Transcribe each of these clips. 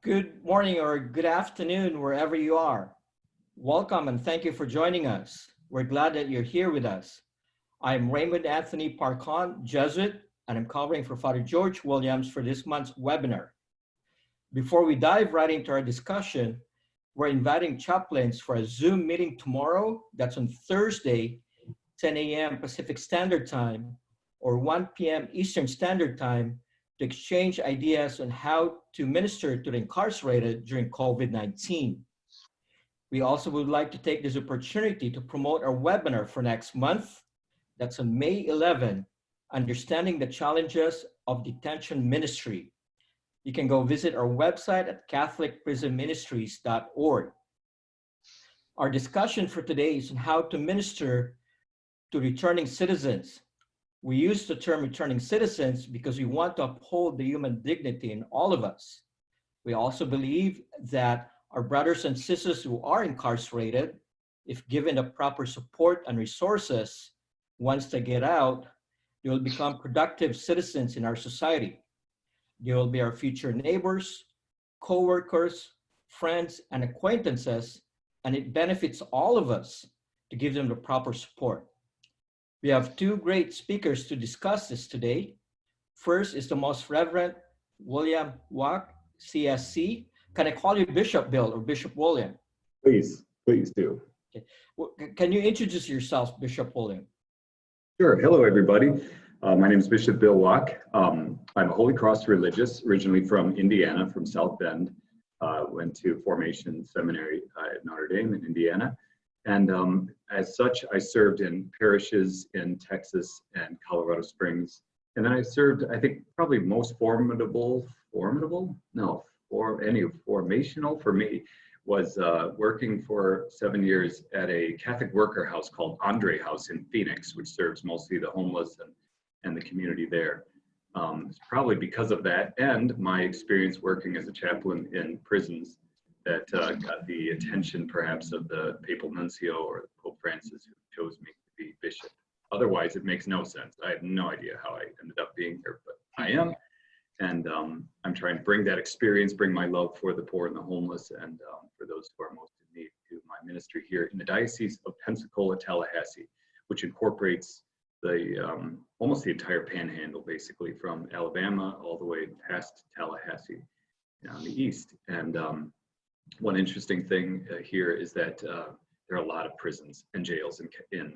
Good morning or good afternoon, wherever you are. Welcome and thank you for joining us. We're glad that you're here with us. I'm Raymond Anthony Parcon, Jesuit, and I'm covering for Father George Williams for this month's webinar. Before we dive right into our discussion, we're inviting chaplains for a Zoom meeting tomorrow. That's on Thursday, 10 a.m. Pacific Standard Time or 1 p.m. Eastern Standard Time to exchange ideas on how to minister to the incarcerated during COVID-19. We also would like to take this opportunity to promote our webinar for next month. That's on May 11, Understanding the Challenges of Detention Ministry. You can go visit our website at catholicprisonministries.org. Our discussion for today is on how to minister to returning citizens. We use the term returning citizens because we want to uphold the human dignity in all of us. We also believe that our brothers and sisters who are incarcerated, if given the proper support and resources, once they get out, they will become productive citizens in our society. They will be our future neighbors, co-workers, friends, and acquaintances, and it benefits all of us to give them the proper support. We have two great speakers to discuss this today. First is the Most Reverend William Wach, CSC. Can I call you Bishop Bill or Bishop William? Please do. Okay. Well, can you introduce yourself, Bishop William? Sure. Hello, everybody. My name is Bishop Bill Wach. I'm a Holy Cross religious, originally from Indiana, from South Bend. Went to Formation Seminary at Notre Dame in Indiana. And as such, I served in parishes in Texas and Colorado Springs. And then I served, I think, probably most formational for me was working for 7 years at a Catholic worker house called Andre House in Phoenix, which serves mostly the homeless and the community there. It's probably because of that and my experience working as a chaplain in prisons that got the attention perhaps of the papal nuncio or Pope Francis, who chose me to be bishop. Otherwise, it makes no sense. I have no idea how I ended up being here, but I am. And I'm trying to bring that experience, bring my love for the poor and the homeless, and for those who are most in need to my ministry here in the Diocese of Pensacola-Tallahassee, which incorporates the almost the entire panhandle, basically from Alabama all the way past Tallahassee on the east. And one interesting thing here is that there are a lot of prisons and jails in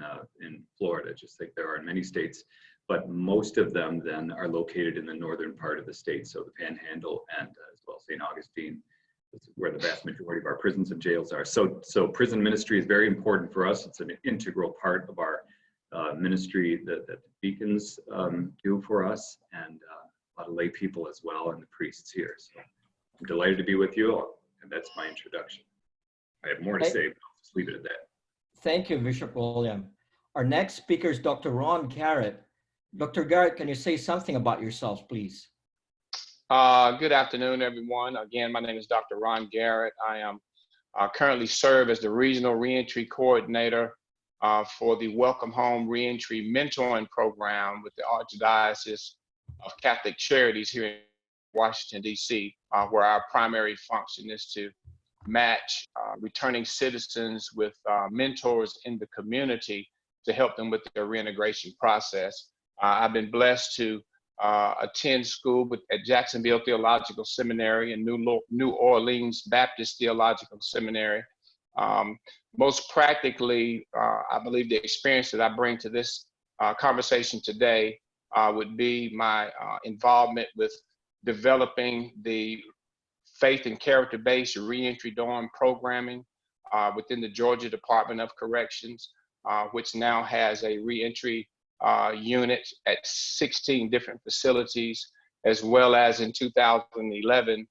Florida, just like there are in many states, but most of them then are located in the northern part of the state, so the Panhandle and as well St. Augustine, where the vast majority of our prisons and jails are. So prison ministry is very important for us. It's an integral part of our ministry that the deacons do for us, and a lot of lay people as well, and the priests here. So I'm delighted to be with you all. And that's my introduction. I have more to say, but I'll just leave it at that. Thank you, Bishop William. Our next speaker is Dr. Ron Garrett. Dr. Garrett, can you say something about yourself, please? Good afternoon, everyone. Again, my name is Dr. Ron Garrett. I am currently serve as the Regional Reentry Coordinator for the Welcome Home Reentry Mentoring Program with the Archdiocese of Catholic Charities here in Washington, DC, where our primary function is to match returning citizens with mentors in the community to help them with their reintegration process. I've been blessed to attend school at Jacksonville Theological Seminary and New Orleans Baptist Theological Seminary. Most practically, I believe the experience that I bring to this conversation today would be my involvement with developing the faith and character-based reentry dorm programming within the Georgia Department of Corrections, which now has a reentry unit at 16 different facilities, as well as in 2011,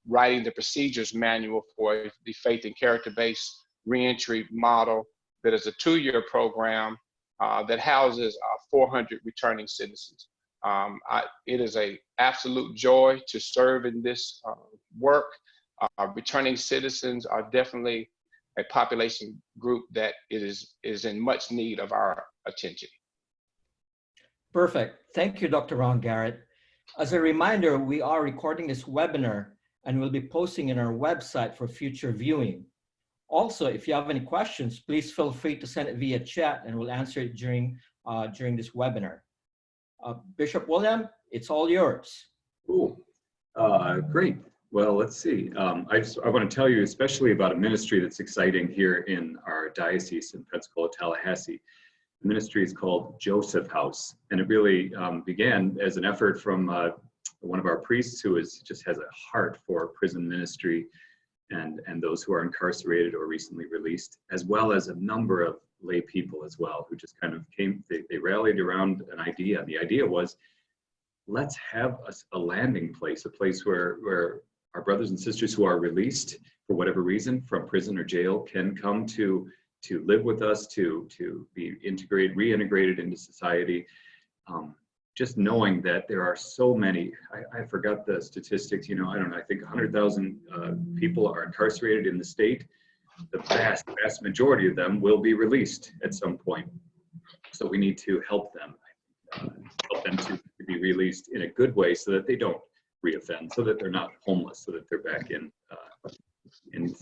writing the procedures manual for the faith and character-based reentry model that is a 2-year program that houses 400 returning citizens. It is an absolute joy to serve in this work. Returning citizens are definitely a population group that is in much need of our attention. Perfect. Thank you, Dr. Ron Garrett. As a reminder, we are recording this webinar and we'll be posting in our website for future viewing. Also, if you have any questions, please feel free to send it via chat and we'll answer it during this webinar. Bishop William, it's all yours. Cool. Great. Well, let's see. I want to tell you especially about a ministry that's exciting here in our diocese in Pensacola-Tallahassee. The ministry is called Joseph House, and it really began as an effort from one of our priests who just has a heart for prison ministry and those who are incarcerated or recently released, as well as a number of lay people as well, who just kind of came, they rallied around an idea. The idea was, let's have a landing place, a place where our brothers and sisters who are released for whatever reason from prison or jail can come to live with us, to be reintegrated into society. Just knowing that there are so many, I forgot the statistics, I don't know, I think 100,000 people are incarcerated in the state. The vast majority of them will be released at some point. So we need to help them to be released in a good way so that they don't reoffend, so that they're not homeless, so that they're back into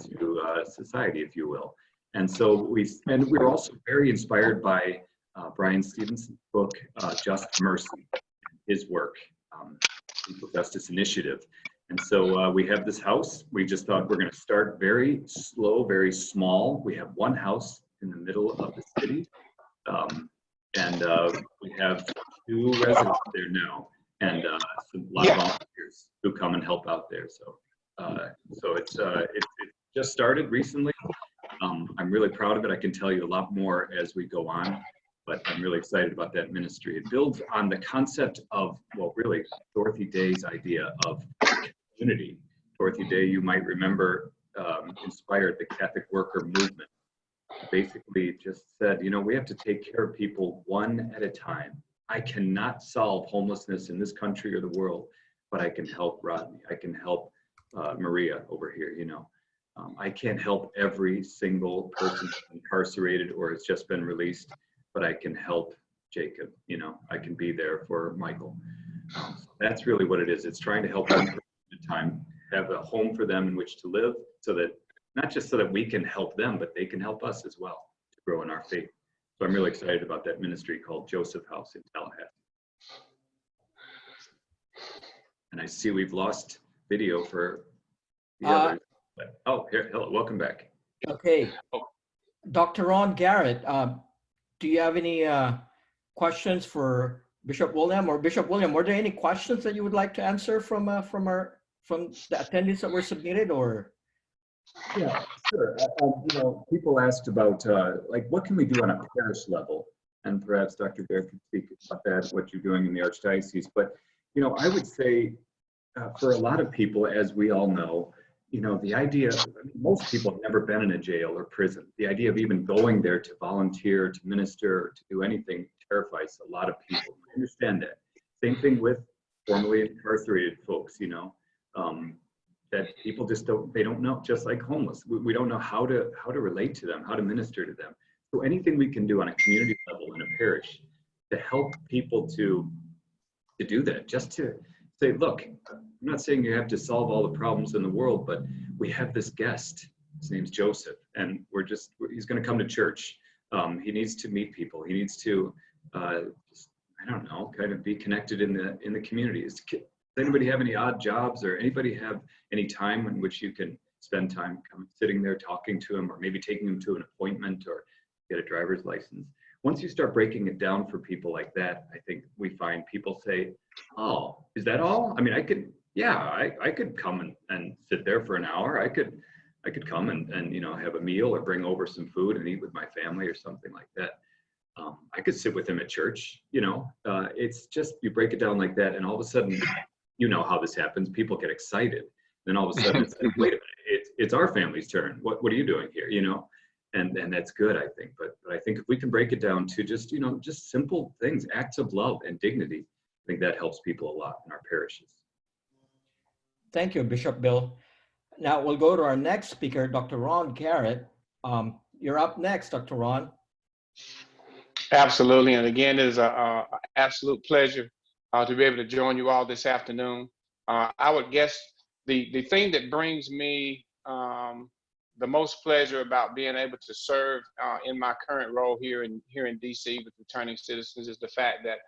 society, if you will. And so we're also very inspired by Brian Stevenson's book, Just Mercy, his work, Social Justice Initiative. And so we have this house. We just thought we're going to start very slow, very small. We have one house in the middle of the city. And we have 2 residents there now, and a lot of volunteers who come and help out there. So it just started recently. I'm really proud of it. I can tell you a lot more as we go on, but I'm really excited about that ministry. It builds on the concept of, well, really Dorothy Day's idea of community. Dorothy Day, you might remember, inspired the Catholic worker movement. Basically just said, we have to take care of people one at a time. I cannot solve homelessness in this country or the world, but I can help Rodney. I can help Maria over here, I can't help every single person incarcerated or has just been released, but I can help Jacob, I can be there for Michael. That's really what it is. It's trying to help them at a time, have a home for them in which to live, so that not just so that we can help them, but they can help us as well to grow in our faith. So I'm really excited about that ministry called Joseph House in Tallahassee. And I see we've lost video for the others. But, hello, welcome back. Okay. Dr. Ron Garrett, do you have any questions for Bishop William? Or Bishop William, were there any questions that you would like to answer from the attendees that were submitted, or? Yeah, sure. People asked about what can we do on a parish level, and perhaps Dr. Garrett could speak about that, what you're doing in the Archdiocese. But I would say for a lot of people, as we all know, the idea, most people have never been in a jail or prison. The idea of even going there to volunteer, to minister, or to do anything terrifies a lot of people. I understand that. Same thing with formerly incarcerated folks, that people just don't know, just like homeless. We don't know how to relate to them, how to minister to them. So anything we can do on a community level in a parish to help people to do that, just to say, look, I'm not saying you have to solve all the problems in the world, but we have this guest, his name's Joseph, and he's going to come to church. He needs to meet people. He needs to, kind of be connected in the community. Does anybody have any odd jobs, or anybody have any time in which you can spend time sitting there talking to him, or maybe taking him to an appointment or get a driver's license? Once you start breaking it down for people like that, I think we find people say, oh, is that all? I mean, I could come and sit there for an hour. I could come and have a meal or bring over some food and eat with my family or something like that. I could sit with him at church, it's just, you break it down like that, and all of a sudden, how this happens. People get excited. Then all of a sudden it's like, wait a minute, it's our family's turn. What are you doing here? And that's good, I think. But I think if we can break it down to just, just simple things, acts of love and dignity, I think that helps people a lot in our parishes. Thank you, Bishop Bill. Now we'll go to our next speaker, Dr. Ron Garrett. You're up next, Dr. Ron. Absolutely. And again, it is an absolute pleasure to be able to join you all this afternoon. I would guess the thing that brings me the most pleasure about being able to serve in my current role here in DC with returning citizens is the fact that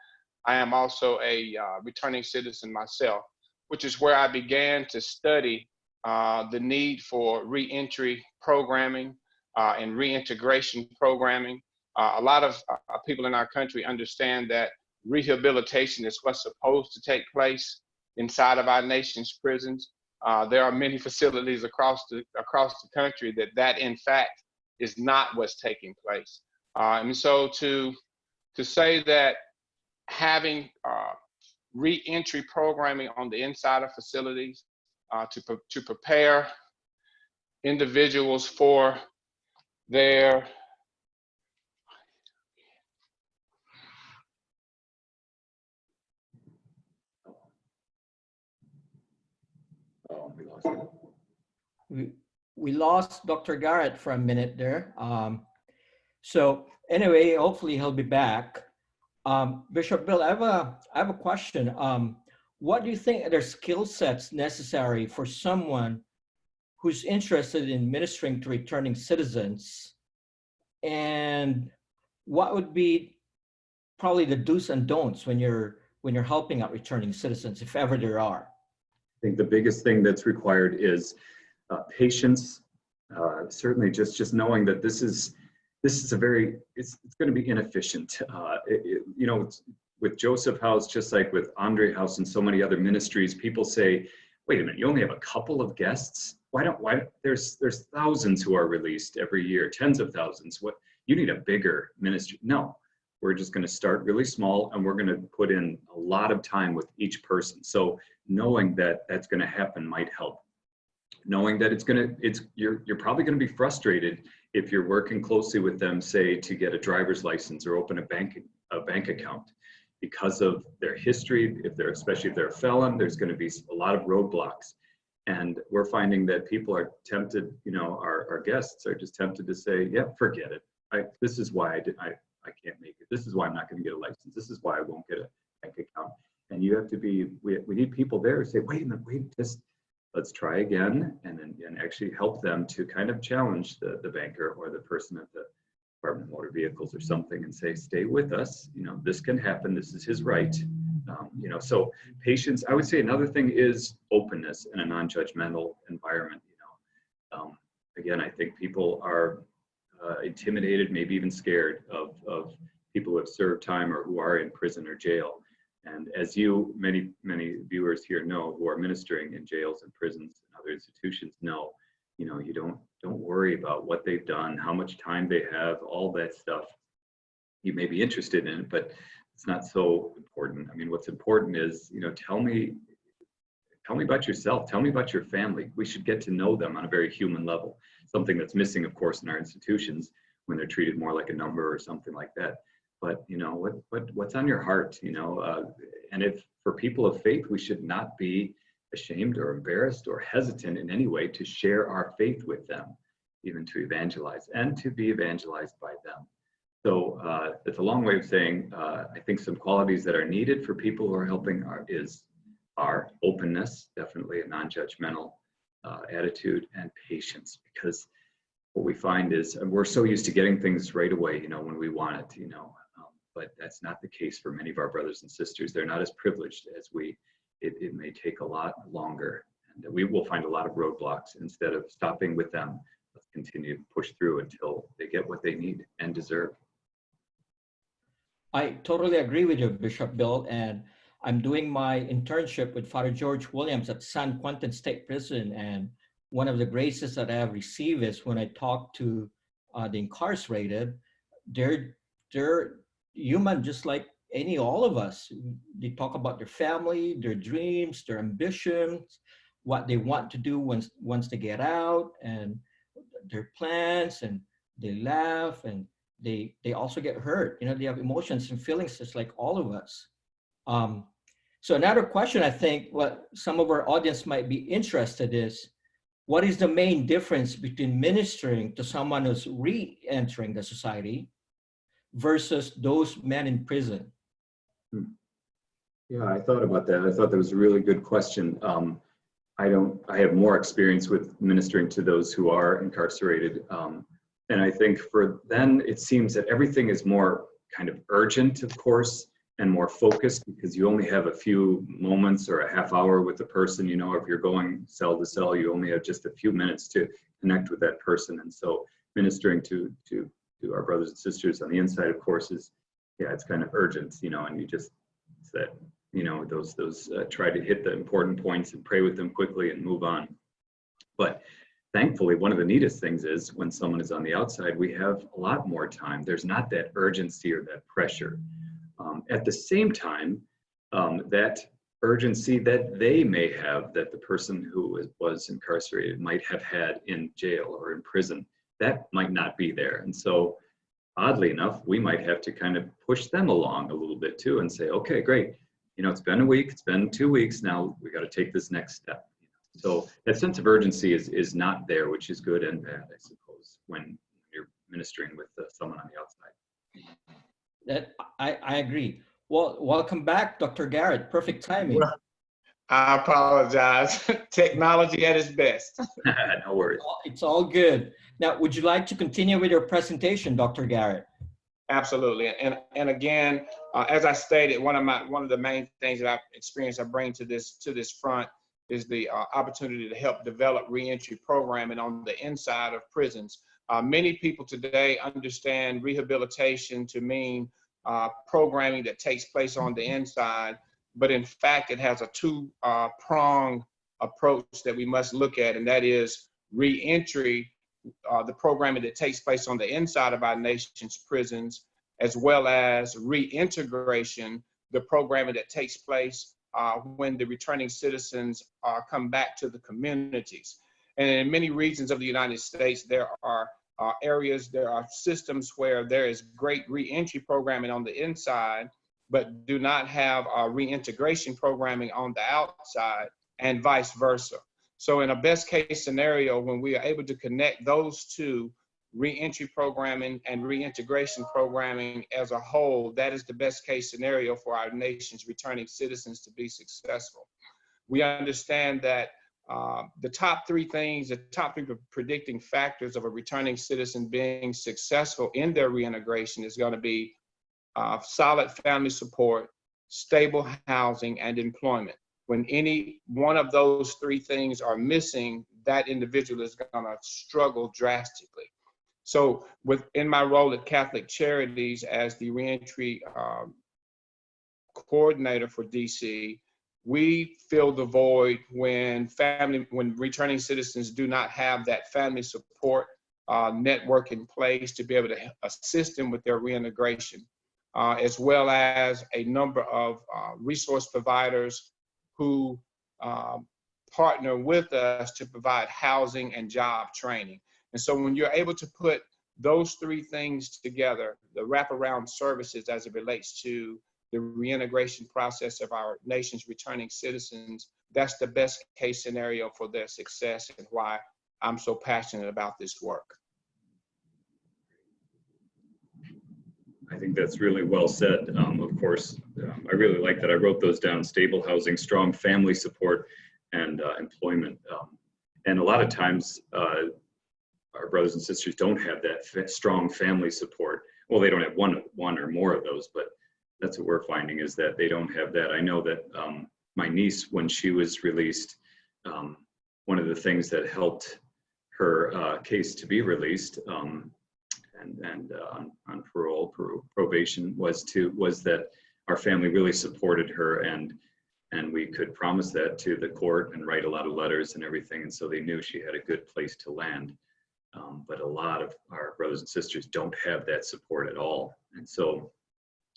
I am also a returning citizen myself, which is where I began to study the need for reentry programming and reintegration programming. A lot of people in our country understand that rehabilitation is what's supposed to take place inside of our nation's prisons. There are many facilities across the country that in fact is not what's taking place. And so to say that having reentry programming on the inside of facilities to prepare individuals for their we lost Dr. Garrett for a minute there. So anyway, hopefully he'll be back. Bishop Bill, I have a question. What do you think are the skill sets necessary for someone who's interested in ministering to returning citizens? And what would be probably the do's and don'ts when you're helping out returning citizens, if ever there are? I think the biggest thing that's required is patience. Certainly, just knowing that this is it's going to be inefficient. You know, with Joseph House, just like with Andre House and so many other ministries, people say, "Wait a minute, you only have a couple of guests? Why? There's thousands who are released every year, tens of thousands. What? You need a bigger ministry?" No. We're just going to start really small, and we're going to put in a lot of time with each person. So knowing that that's going to happen might help. Knowing that you're probably going to be frustrated if you're working closely with them, say, to get a driver's license or open a bank account, because of their history. Especially if they're a felon, there's going to be a lot of roadblocks. And we're finding that people are tempted, you know, our guests are just tempted to say, "Yeah, forget it. This is why I can't make it. This is why I'm not going to get a license. This is why I won't get a bank account." And you have to we need people there to say, "Wait a minute, just let's try again," and actually help them to kind of challenge the banker or the person at the Department of Motor Vehicles or something and say, "Stay with us. You know, this can happen. This is his right." You know, so patience. I would say another thing is openness in a non-judgmental environment. You know, again, I think people are intimidated, maybe even scared of people who have served time or who are in prison or jail. And as many viewers here know, who are ministering in jails and prisons and other institutions know, you know, you don't worry about what they've done, how much time they have, all that stuff. You may be interested in it, but it's not so important. I mean, what's important is, you know, tell me about yourself. Tell me about your family. We should get to know them on a very human level. Something that's missing, of course, in our institutions when they're treated more like a number or something like that. But, you know, what's on your heart, you know? And if for people of faith, we should not be ashamed or embarrassed or hesitant in any way to share our faith with them, even to evangelize and to be evangelized by them. So it's a long way of saying, I think some qualities that are needed for people who are helping are openness, definitely a non-judgmental attitude, and patience, because what we find is we're so used to getting things right away, you know, when we want it, you know, but that's not the case for many of our brothers and sisters. They're not as privileged as we. It may take a lot longer, and we will find a lot of roadblocks. Instead of stopping with them, let's continue to push through until they get what they need and deserve. I totally agree with you, Bishop Bill, and I'm doing my internship with Father George Williams at San Quentin State Prison, and one of the graces that I have received is when I talk to the incarcerated, they're human just like all of us. They talk about their family, their dreams, their ambitions, what they want to do once they get out, and their plans, and they laugh, and they also get hurt. You know, they have emotions and feelings just like all of us. So another question I think what some of our audience might be interested is, what is the main difference between ministering to someone who's re-entering the society versus those men in prison? Yeah, I thought about that. I thought that was a really good question. I have more experience with ministering to those who are incarcerated. And I think for then it seems that everything is more kind of urgent, of course, and more focused because you only have a few moments or a half hour with the person. You know, if you're going cell to cell, you only have just a few minutes to connect with that person. And so ministering to our brothers and sisters on the inside, of course, is, yeah, it's kind of urgent, you know, and you just, it's that, you know, those try to hit the important points and pray with them quickly and move on. But thankfully, one of the neatest things is when someone is on the outside, we have a lot more time. There's not that urgency or that pressure. At the same time, that urgency that they may have, that the person who was incarcerated might have had in jail or in prison, that might not be there. And so oddly enough, we might have to kind of push them along a little bit too and say, okay, great. You know, it's been a week, it's been 2 weeks, now we got to take this next step. So that sense of urgency is not there, which is good and bad, I suppose, when you're ministering with someone on the outside. That I agree. Well, welcome back, Dr. Garrett. Perfect timing. Well, I apologize. Technology at its best. No worries. It's all good. Now, would you like to continue with your presentation, Dr. Garrett? Absolutely. And again, as I stated, one of the main things that I've experienced I bring to this front is the opportunity to help develop reentry programming on the inside of prisons. Many people today understand rehabilitation to mean programming that takes place on the inside, but in fact, it has a two-pronged approach that we must look at, and that is reentry, the programming that takes place on the inside of our nation's prisons, as well as reintegration, the programming that takes place when the returning citizens come back to the communities. And in many regions of the United States, there are areas, there are systems where there is great reentry programming on the inside, but do not have reintegration programming on the outside, and vice versa. So in a best case scenario, when we are able to connect those two, reentry programming and reintegration programming as a whole, that is the best case scenario for our nation's returning citizens to be successful. We understand that the top three predicting factors of a returning citizen being successful in their reintegration is going to be solid family support, stable housing, and employment. When any one of those three things are missing, that individual is going to struggle drastically. So within my role at Catholic Charities as the reentry coordinator for DC, we fill the void when returning citizens do not have that family support network in place to be able to assist them with their reintegration, as well as a number of resource providers who partner with us to provide housing and job training. And so when you're able to put those three things together, the wraparound services as it relates to the reintegration process of our nation's returning citizens, that's the best case scenario for their success and why I'm so passionate about this work. I think that's really well said. Of course, I really like that I wrote those down: stable housing, strong family support, and employment. And a lot of times, our brothers and sisters don't have that strong family support. Well, they don't have one or more of those, but that's what we're finding is that they don't have that. I know that my niece, when she was released, one of the things that helped her case to be released and on probation was that our family really supported her, and we could promise that to the court and write a lot of letters and everything, and so they knew she had a good place to land. But a lot of our brothers and sisters don't have that support at all, and so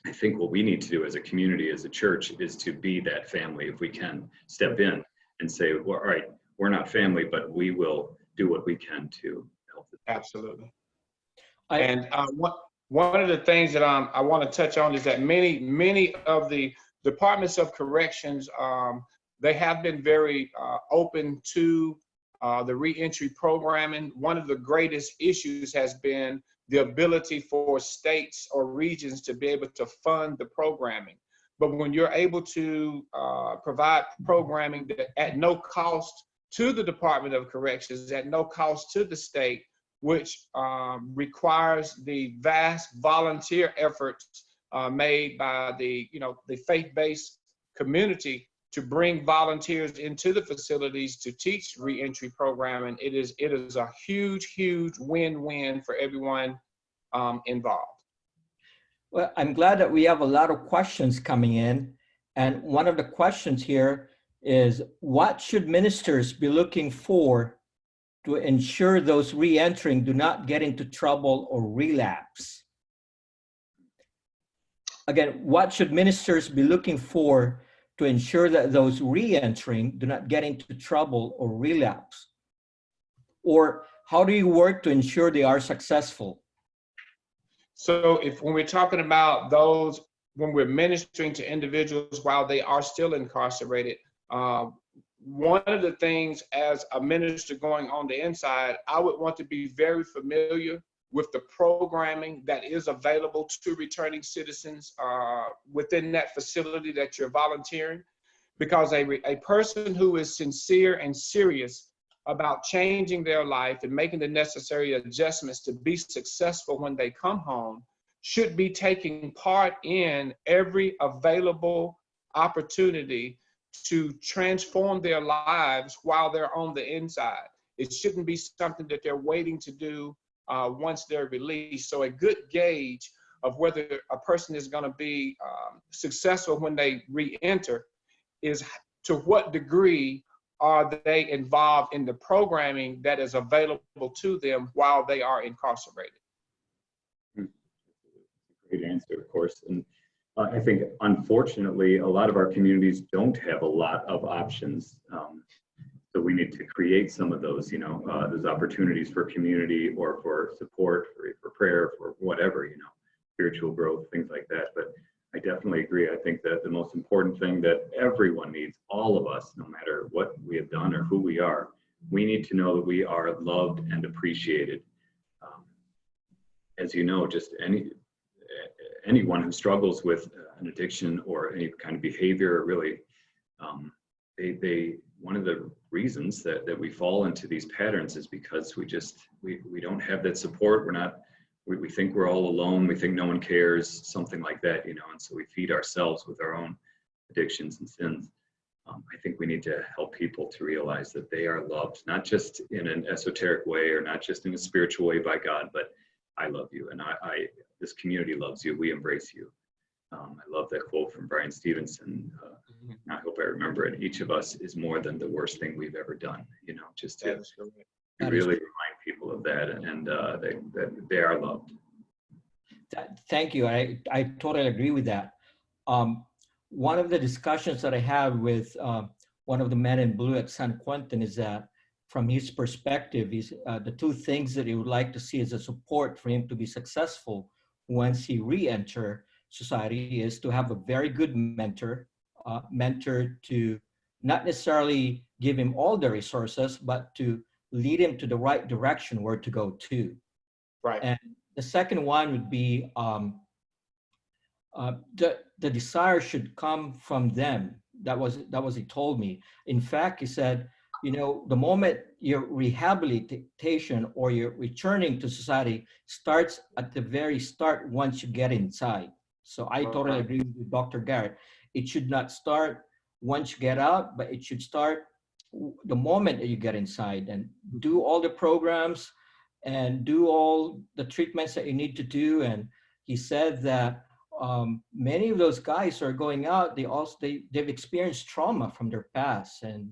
I think what we need to do as a community, as a church, is to be that family. If we can step in and say, well, all right, we're not family, but we will do what we can to help. Absolutely. And one of the things that I want to touch on is that many of the departments of corrections, they have been very open to the reentry programming. One of the greatest issues has been the ability for states or regions to be able to fund the programming. But when you're able to provide programming that at no cost to the Department of Corrections at no cost to the state, which requires the vast volunteer efforts made by the faith-based community to bring volunteers into the facilities to teach reentry program, and it is a huge win-win for everyone involved. Well, I'm glad that we have a lot of questions coming in, and one of the questions here is, what should ministers be looking for to ensure those re-entering do not get into trouble or relapse? Again, what should ministers be looking for to ensure that those re-entering do not get into trouble or relapse? Or how do you work to ensure they are successful? So when we're talking about those, when we're ministering to individuals while they are still incarcerated, one of the things as a minister going on the inside, I would want to be very familiar with the programming that is available to returning citizens within that facility that you're volunteering. Because a person who is sincere and serious about changing their life and making the necessary adjustments to be successful when they come home should be taking part in every available opportunity to transform their lives while they're on the inside. It shouldn't be something that they're waiting to do once they're released. So a good gauge of whether a person is going to be successful when they re-enter is to what degree are they involved in the programming that is available to them while they are incarcerated. Great answer, of course. And I think, unfortunately, a lot of our communities don't have a lot of options. So we need to create some of those, those opportunities for community or for support, for prayer, for whatever, spiritual growth, things like that. But I definitely agree. I think that the most important thing that everyone needs, all of us, no matter what we have done or who we are, we need to know that we are loved and appreciated. As you know, just anyone who struggles with an addiction or any kind of behavior, really, one of the reasons that we fall into these patterns is because we don't have that support. We think we're all alone. We think no one cares, something like that, and so we feed ourselves with our own addictions and sins. I think we need to help people to realize that they are loved, not just in an esoteric way or not just in a spiritual way by God, but I love you, and this community loves you. We embrace you. I love that quote from Brian Stevenson. I hope I remember it. Each of us is more than the worst thing we've ever done. Just to really remind people of that, and that they are loved. Thank you. I totally agree with that. One of the discussions that I have with one of the men in blue at San Quentin is that, from his perspective, the two things that he would like to see as a support for him to be successful once he re-enter society is to have a very good mentor to not necessarily give him all the resources, but to lead him to the right direction where to go to. Right. And the second one would be the desire should come from them. That was he told me. In fact, he said, the moment your rehabilitation or your returning to society starts at the very start once you get inside. So I totally agree with Dr. Garrett. It should not start once you get out, but it should start the moment that you get inside, and do all the programs and do all the treatments that you need to do. And he said that many of those guys are going out, they've experienced trauma from their past, and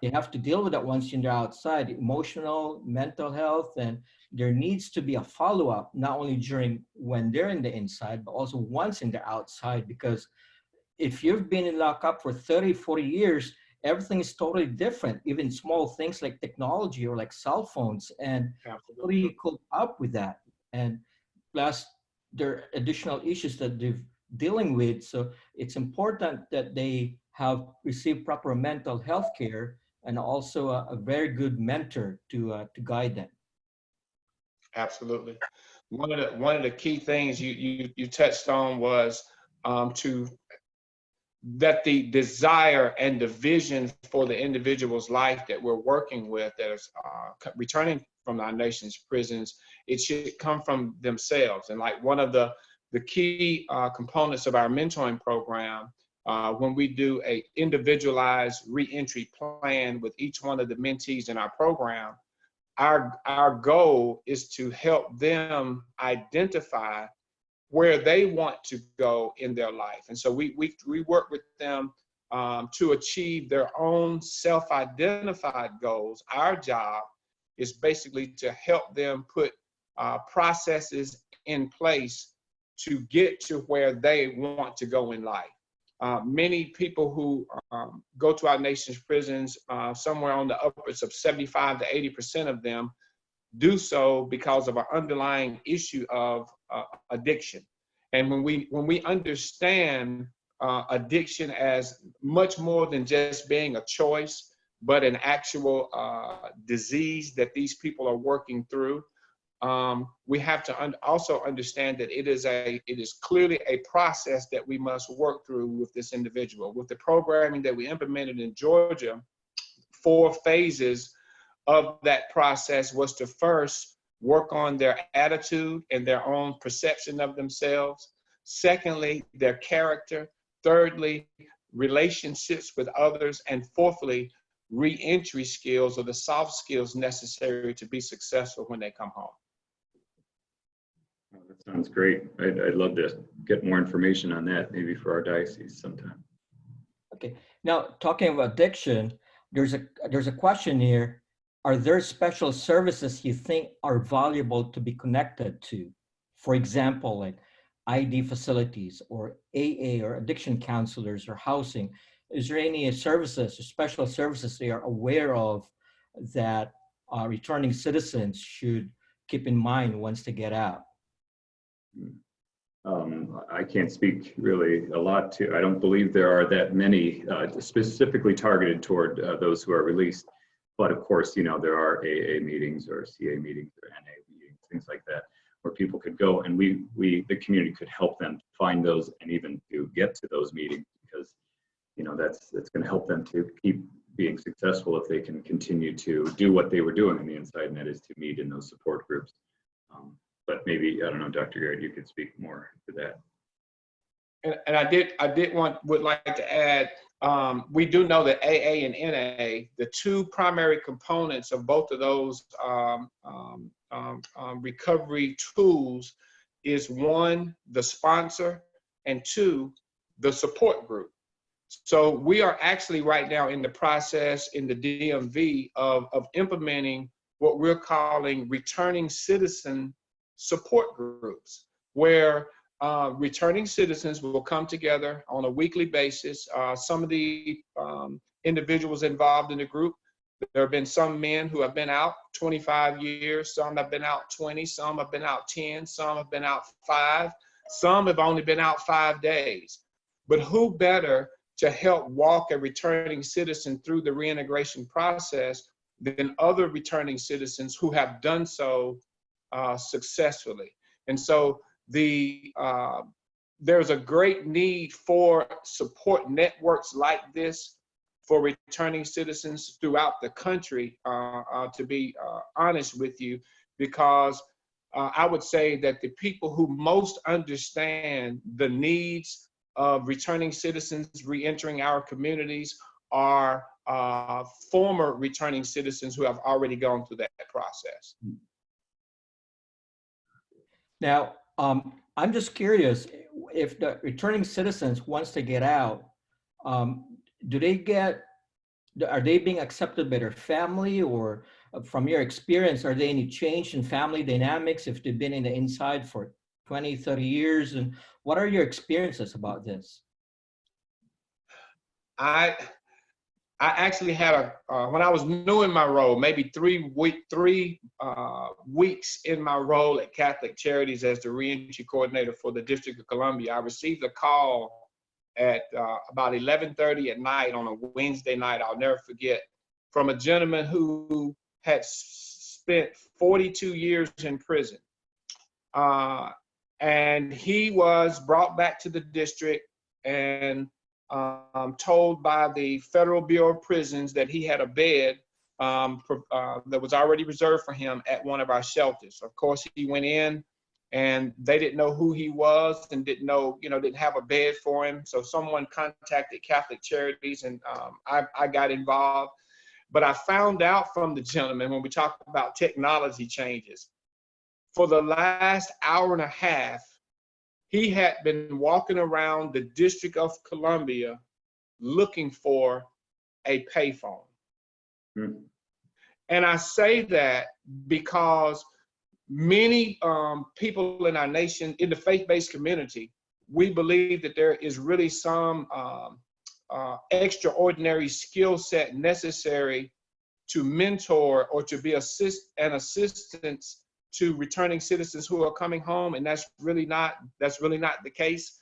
they have to deal with that once they're outside, emotional, mental health, and there needs to be a follow-up, not only during when they're in the inside, but also once in the outside, because if you've been in lockup for 30, 40 years, everything is totally different, even small things like technology or like cell phones, and how do you cope up with that? And plus, there are additional issues that they're dealing with, so it's important that they have received proper mental health care and also a very good mentor to guide them. Absolutely. One of the key things you touched on was to that the desire and the vision for the individual's life that we're working with, that is returning from our nation's prisons, it should come from themselves. And like one of the key components of our mentoring program, when we do a individualized reentry plan with each one of the mentees in our program, our goal is to help them identify where they want to go in their life. And so we work with them to achieve their own self-identified goals. Our job is basically to help them put processes in place to get to where they want to go in life. Many people who go to our nation's prisons, somewhere on the upwards of 75 to 80% of them, do so because of an underlying issue of addiction. And when we understand addiction as much more than just being a choice, but an actual disease that these people are working through, we have to also understand that it is clearly a process that we must work through with this individual. With the programming that we implemented in Georgia, 4 phases of that process was to first work on their attitude and their own perception of themselves. Secondly, their character. Thirdly, relationships with others. And fourthly, reentry skills, or the soft skills necessary to be successful when they come home. Oh, that sounds great. I'd love to get more information on that, maybe for our diocese sometime. Okay. Now, talking about addiction, there's a question here. Are there special services you think are valuable to be connected to? For example, like ID facilities or AA or addiction counselors or housing. Is there any services or special services they are aware of that returning citizens should keep in mind once they get out? I can't speak really a lot to, I don't believe there are that many specifically targeted toward those who are released. But of course, you know, there are AA meetings or CA meetings or NA meetings, things like that, where people could go, and the community could help them find those and even to get to those meetings, because, you know, that's going to help them to keep being successful if they can continue to do what they were doing on the inside, and that is to meet in those support groups. But maybe, I don't know, Dr. Garrett, you could speak more to that. And I would like to add, we do know that AA and NA, the 2 primary components of both of those recovery tools is 1, the sponsor, and 2, the support group. So we are actually right now in the process in the DMV of implementing what we're calling returning citizen support groups, where returning citizens will come together on a weekly basis. Some of the individuals involved in the group, there have been some men who have been out 25 years, some have been out 20, some have been out 10, some have been out 5, some have only been out 5 days. But who better to help walk a returning citizen through the reintegration process than other returning citizens who have done so successfully? And so there's a great need for support networks like this for returning citizens throughout the country, to be honest with you, because I would say that the people who most understand the needs of returning citizens reentering our communities are former returning citizens who have already gone through that process. Now, I'm just curious, if the returning citizens, once they get out, are they being accepted by their family, or from your experience, are there any change in family dynamics if they've been in the inside for 20, 30 years? And what are your experiences about this? I actually had when I was new in my role, maybe 3 weeks in my role at Catholic Charities as the Reentry Coordinator for the District of Columbia, I received a call at about 11:30 at night on a Wednesday night, I'll never forget, from a gentleman who had spent 42 years in prison. And he was brought back to the district, and told by the Federal Bureau of Prisons that he had a bed that was already reserved for him at one of our shelters. Of course, he went in and they didn't know who he was and didn't know, didn't have a bed for him. So someone contacted Catholic Charities and I got involved. But I found out from the gentleman when we talked about technology changes, for the last hour and a half, he had been walking around the District of Columbia looking for a payphone. Mm-hmm. And I say that because many people in our nation, in the faith-based community, we believe that there is really some extraordinary skill set necessary to mentor or to be an assistance to returning citizens who are coming home, and that's really not the case.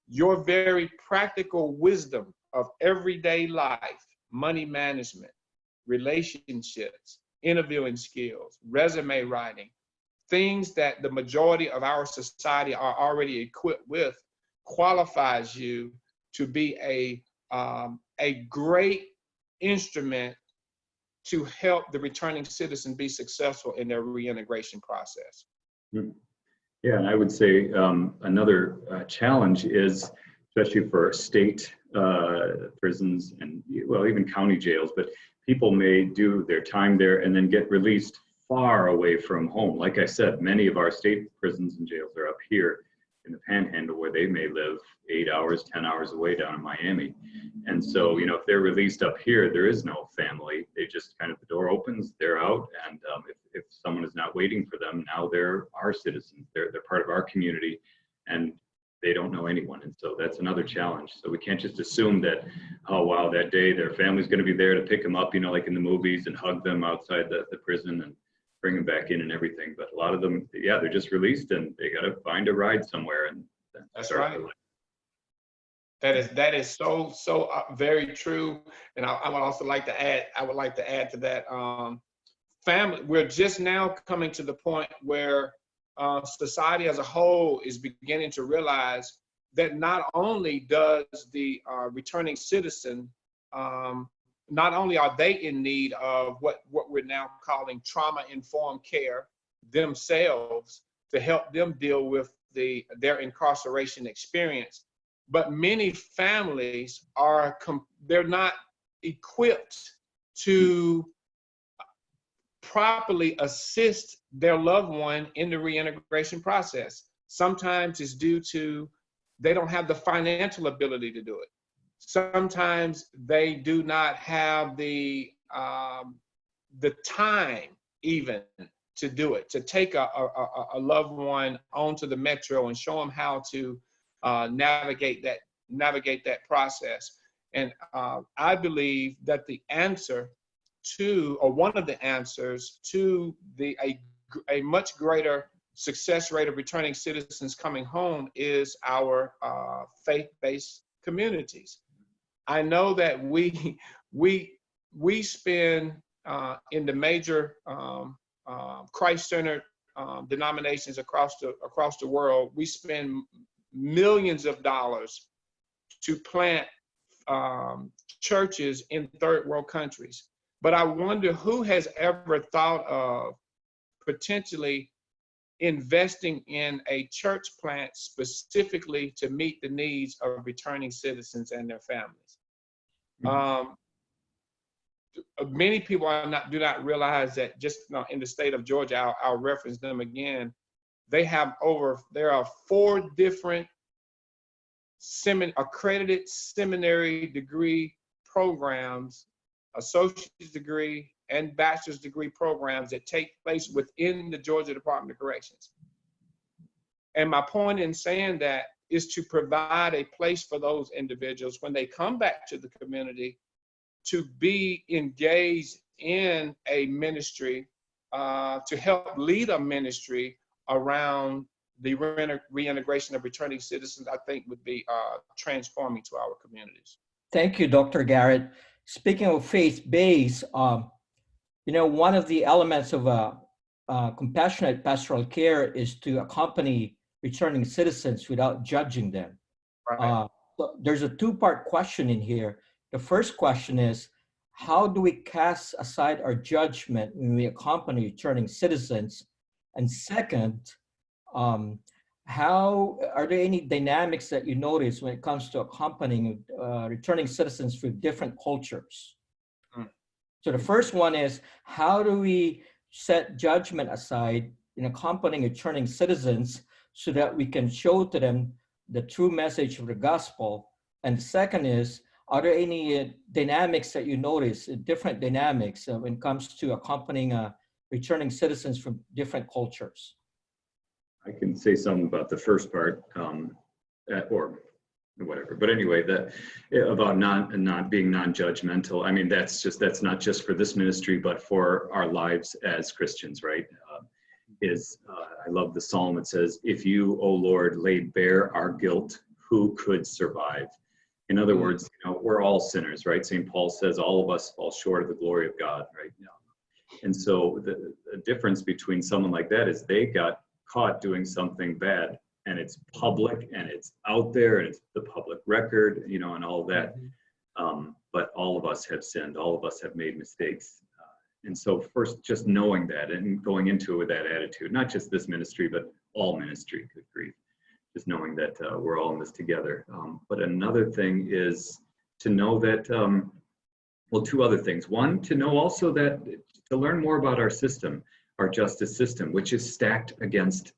Your very practical wisdom of everyday life, money management, relationships, interviewing skills, resume writing, things that the majority of our society are already equipped with, qualifies you to be a great instrument to help the returning citizen be successful in their reintegration process. Yeah, and I would say another challenge is, especially for state prisons and, well, even county jails, but people may do their time there and then get released far away from home. Like I said, many of our state prisons and jails are up here in the Panhandle, where they may live 8 hours, 10 hours away down in Miami. And so, if they're released up here, there is no family. They just kind of, the door opens, they're out. And if someone is not waiting for them, now they're our citizens. They're part of our community and they don't know anyone. And so that's another challenge. So we can't just assume that, oh, wow, that day their family's going to be there to pick them up, like in the movies, and hug them outside the prison and bring them back in and everything. But a lot of them, yeah, they're just released and they got to find a ride somewhere. And that's right. That is so very true. And I would also like to add, to that, family, we're just now coming to the point where society as a whole is beginning to realize that not only does the returning citizen, not only are they in need of what we're now calling trauma-informed care themselves to help them deal with their incarceration experience, but many families they're not equipped to properly assist their loved one in the reintegration process. Sometimes it's due to they don't have the financial ability to do it. Sometimes they do not have the time even to do it, to take a loved one onto the metro and show them how to navigate that process. And I believe that the answer to, or one of the answers to a much greater success rate of returning citizens coming home is our faith-based communities. I know that we spend in the major Christ-centered denominations across the world, we spend millions of dollars to plant churches in third world countries. But I wonder who has ever thought of potentially investing in a church plant specifically to meet the needs of returning citizens and their families. Mm-hmm. Many people do not realize that just in the state of Georgia, I'll reference them again, there are 4 different accredited seminary degree programs, associate's degree and bachelor's degree programs that take place within the Georgia Department of Corrections. And my point in saying that is to provide a place for those individuals when they come back to the community to be engaged in a ministry, to help lead a ministry around the reintegration of returning citizens, I think would be transforming to our communities. Thank you, Dr. Garrett. Speaking of faith-based, one of the elements of compassionate pastoral care is to accompany returning citizens without judging them. Right. So there's a two-part question in here. The first question is, how do we cast aside our judgment when we accompany returning citizens? And second, how are there any dynamics that you notice when it comes to accompanying returning citizens from different cultures? So the first one is, how do we set judgment aside in accompanying returning citizens so that we can show to them the true message of the gospel? And the second is, are there any dynamics that you notice, different dynamics when it comes to accompanying returning citizens from different cultures? I can say something about the first part, or whatever. But anyway, that about not being non-judgmental. I mean, that's not just for this ministry, but for our lives as Christians, right? I love the psalm. It says, "If you, O Lord, laid bare our guilt, who could survive?" In other words, we're all sinners, right? St. Paul says all of us fall short of the glory of God, right? And so the difference between someone like that is they got caught doing something bad, and it's public and it's out there and it's the public record, and all that. But all of us have sinned. All of us have made mistakes. And so first, just knowing that and going into it with that attitude, not just this ministry, but all ministry, good grief. Just knowing that we're all in this together. But another thing is to know that, well, two other things. One, to know also that to learn more about our system, our justice system, which is stacked against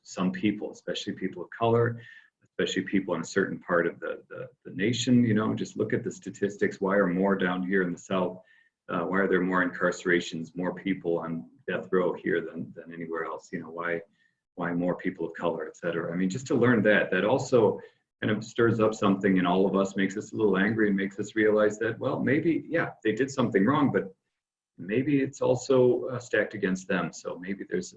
some people, especially people of color, especially people in a certain part of the nation. Just look at the statistics. Why are more down here in the South? Why are there more incarcerations, more people on death row here than anywhere else? Why more people of color, et cetera? I mean, just to learn that also kind of stirs up something in all of us, makes us a little angry, and makes us realize that, well, maybe, yeah, they did something wrong, but maybe it's also stacked against them. So maybe it's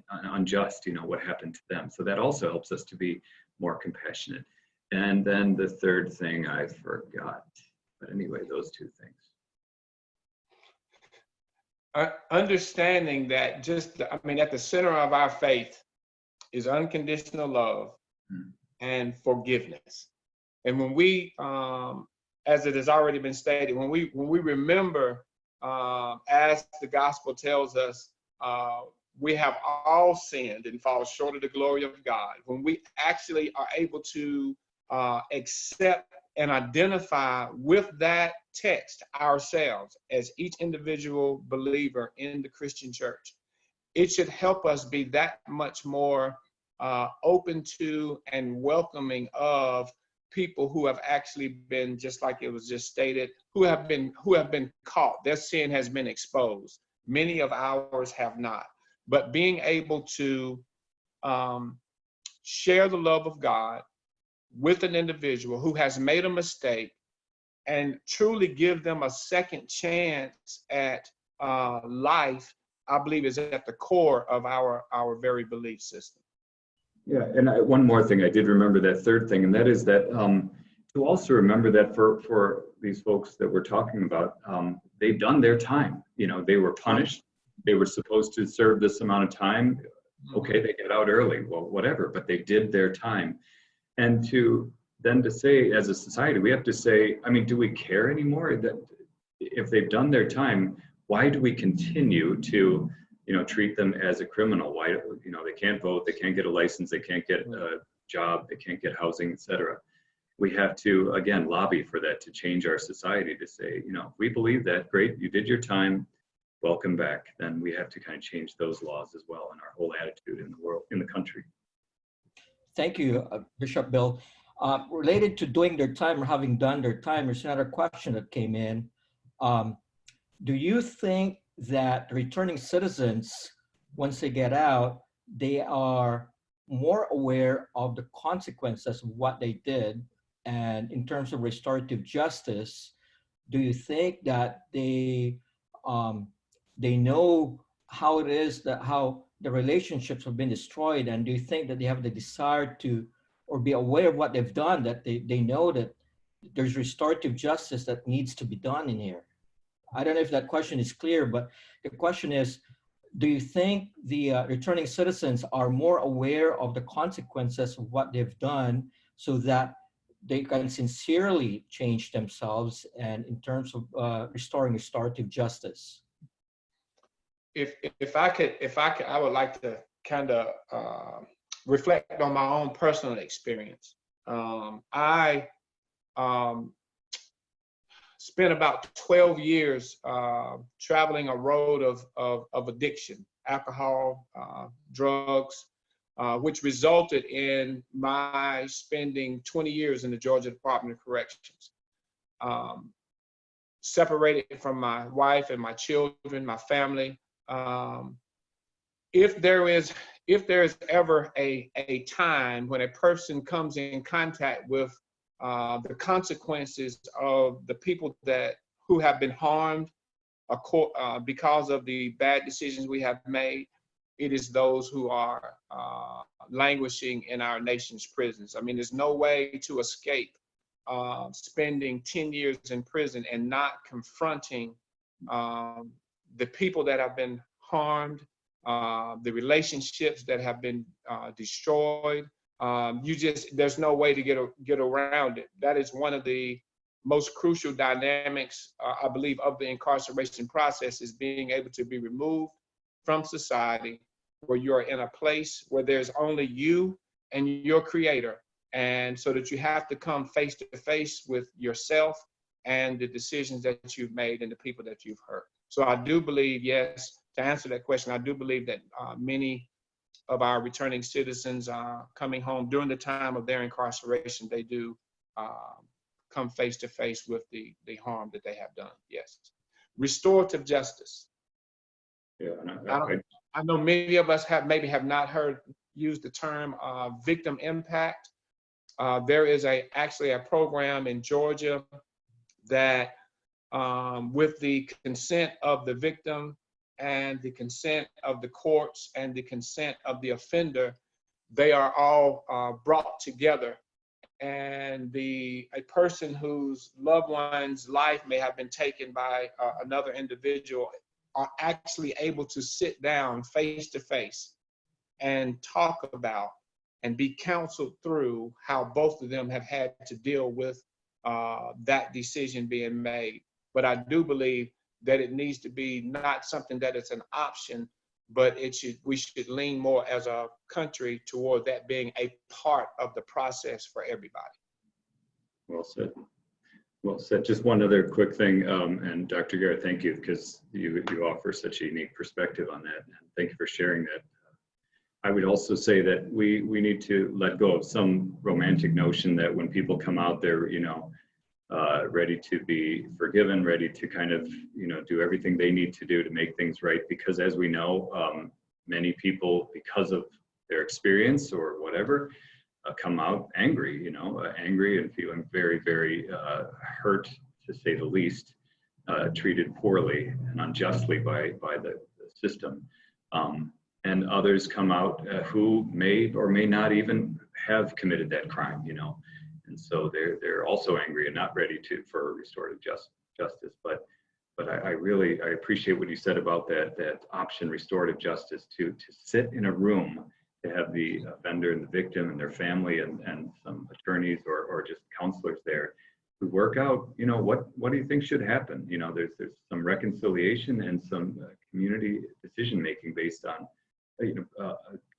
unjust, what happened to them. So that also helps us to be more compassionate. And then the third thing I forgot, but anyway, those two things. Understanding that at the center of our faith is unconditional love and forgiveness. And when we, as it has already been stated, when we remember, as the gospel tells us, we have all sinned and fall short of the glory of God. When we actually are able to accept and identify with that text ourselves as each individual believer in the Christian church, it should help us be that much more open to and welcoming of people who have actually been, just like it was just stated, who have been caught. Their sin has been exposed. Many of ours have not. But being able to share the love of God with an individual who has made a mistake and truly give them a second chance at life, I believe is at the core of our very belief system. Yeah, and one more thing, I did remember that third thing, and that is that to also remember that for these folks that we're talking about, they've done their time. They were punished. They were supposed to serve this amount of time. Okay, they get out early, well, whatever, but they did their time. And to say, as a society, we have to say, I mean, do we care anymore? That if they've done their time, why do we continue to, treat them as a criminal? Why, they can't vote, they can't get a license, they can't get a job, they can't get housing, etc. We have to, again, lobby for that, to change our society, to say, if we believe that, great, you did your time, welcome back. Then we have to kind of change those laws as well, and our whole attitude in the world, in the country. Thank you, Bishop Bill. Related to doing their time or having done their time, there's another question that came in. Do you think that returning citizens, once they get out, they are more aware of the consequences of what they did? And in terms of restorative justice, do you think that they know how it is, that how the relationships have been destroyed? And do you think that they have the desire to, or be aware of what they've done, that they know that there's restorative justice that needs to be done in here? I don't know if that question is clear, but the question is, do you think the returning citizens are more aware of the consequences of what they've done, so that they can sincerely change themselves and in terms of restoring restorative justice? If I could, I would like to kind of reflect on my own personal experience. I spent about 12 years traveling a road of addiction, alcohol, drugs, which resulted in my spending 20 years in the Georgia Department of Corrections. Separated from my wife and my children, my family. If there is ever a time when a person comes in contact with the consequences of the people who have been harmed because of the bad decisions we have made, it is those who are languishing in our nation's prisons. I mean, there's no way to escape spending 10 years in prison and not confronting the people that have been harmed, the relationships that have been destroyed. There's no way to get around it. That is one of the most crucial dynamics, I believe, of the incarceration process, is being able to be removed from society, where you're in a place where there's only you and your creator. And so that you have to come face to face with yourself and the decisions that you've made and the people that you've hurt. So I do believe, yes, to answer that question, I do believe that many of our returning citizens coming home during the time of their incarceration, they do come face to face with the harm that they have done. Yes. Restorative justice. Yeah, I know many of us have not used the term victim impact. There is actually a program in Georgia that with the consent of the victim and the consent of the courts and the consent of the offender, they are all brought together. And a person whose loved one's life may have been taken by another individual are actually able to sit down face to face and talk about and be counseled through how both of them have had to deal with that decision being made. But I do believe that it needs to be not something that is an option, but we should lean more as a country toward that being a part of the process for everybody. Well said. Well said. Just one other quick thing, and Dr. Garrett, thank you, because you offer such a unique perspective on that. And thank you for sharing that. I would also say that we need to let go of some romantic notion that when people come out, they're ready to be forgiven, ready to kind of do everything they need to do to make things right. Because as we know, many people, because of their experience or whatever, come out angry, angry and feeling very, very hurt, to say the least, treated poorly and unjustly by the system. And others come out who may or may not even have committed that crime, and so they're also angry and not ready for restorative justice. But I appreciate what you said about that option, restorative justice, to sit in a room, to have the offender and the victim and their family and some attorneys or just counselors there who work out, what do you think should happen? There's some reconciliation and some community decision making based on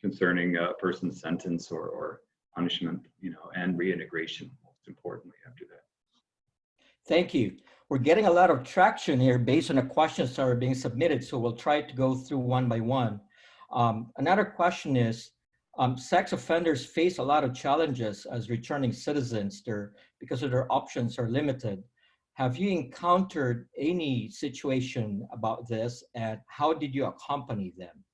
concerning a person's sentence or punishment, and reintegration, most importantly, after that. Thank you. We're getting a lot of traction here based on the questions that are being submitted, so we'll try to go through one by one. Another question is, sex offenders face a lot of challenges as returning citizens because their options are limited. Have you encountered any situation about this, and how did you accompany them?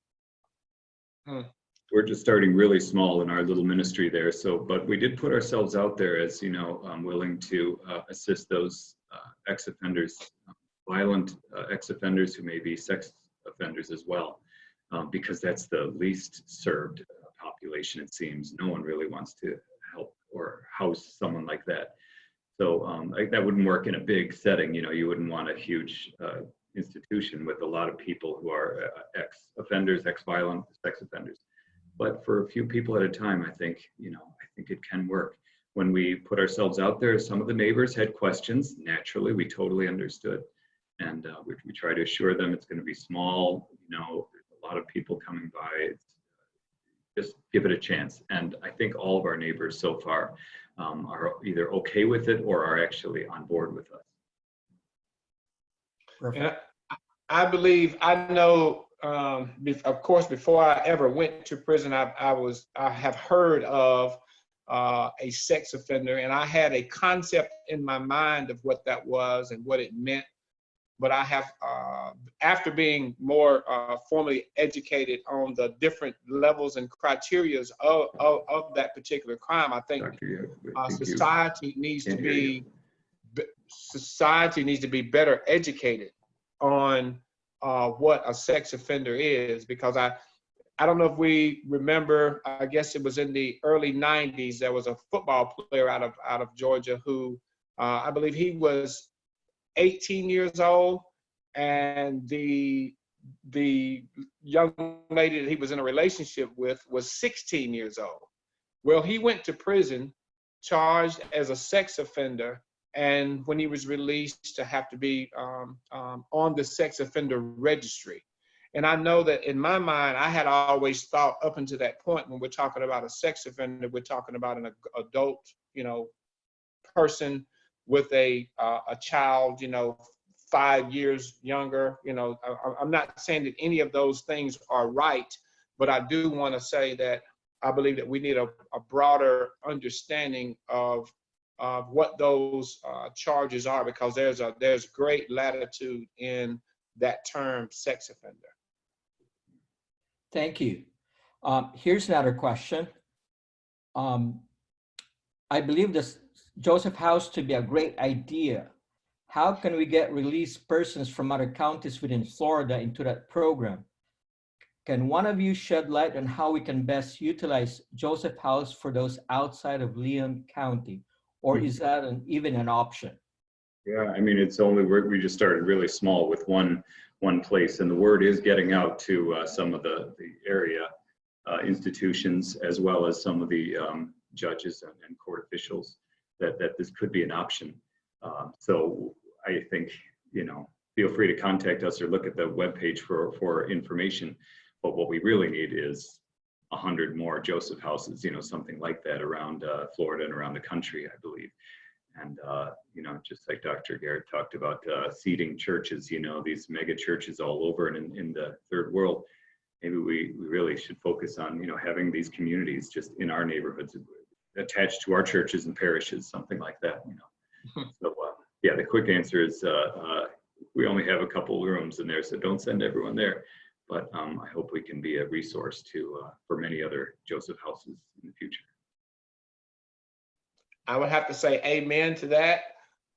We're just starting really small in our little ministry there. But we did put ourselves out there as, willing to assist those ex-offenders, violent ex-offenders who may be sex offenders as well, because that's the least served population, it seems. No one really wants to help or house someone like that. So that wouldn't work in a big setting. You wouldn't want a huge institution with a lot of people who are ex-offenders, ex-violent sex offenders. But for a few people at a time, I think it can work. when we put ourselves out there, some of the neighbors had questions. Naturally, we totally understood. And we try to assure them it's going to be small. You know, there's a lot of people coming by. Just give it a chance. And I think all of our neighbors so far are either okay with it or are actually on board with us. And I believe, I know, of course, before I ever went to prison, I have heard of a sex offender, and I had a concept in my mind of what that was and what it meant. But I have, after being more formally educated on the different levels and criteria of that particular crime, I think society needs to be better educated on what a sex offender is, because I don't know if we remember, I guess it was in the early 90s, there was a football player out of Georgia who I believe he was 18 years old, and the young lady that he was in a relationship with was 16 years old. Well, he went to prison charged as a sex offender, and when he was released to have to be on the sex offender registry. And I know that in my mind, I had always thought up until that point, when we're talking about a sex offender, we're talking about an adult, you know, person with a child, you know, 5 years younger. You know, I'm not saying that any of those things are right, but I do want to say that I believe that we need a broader understanding of what those charges are, because there's great latitude in that term, sex offender. Thank you. Here's another question. I believe this Joseph House to be a great idea. How can we get released persons from other counties within Florida into that program? Can one of you shed light on how we can best utilize Joseph House for those outside of Leon County? Or is that even an option? Yeah, I mean, it's only, we just started really small with one place, and the word is getting out to some of the area institutions, as well as some of the judges and court officials, that this could be an option. So I think, you know, feel free to contact us or look at the webpage for information. But what we really need is 100 more Joseph houses, you know, something like that around Florida and around the country, I believe. And, you know, just like Dr. Garrett talked about seeding churches, you know, these mega churches all over and in the third world, maybe we really should focus on, you know, having these communities just in our neighborhoods attached to our churches and parishes, something like that, you know. So, yeah, the quick answer is we only have a couple rooms in there, so don't send everyone there. But I hope we can be a resource for many other Joseph houses in the future. I would have to say amen to that.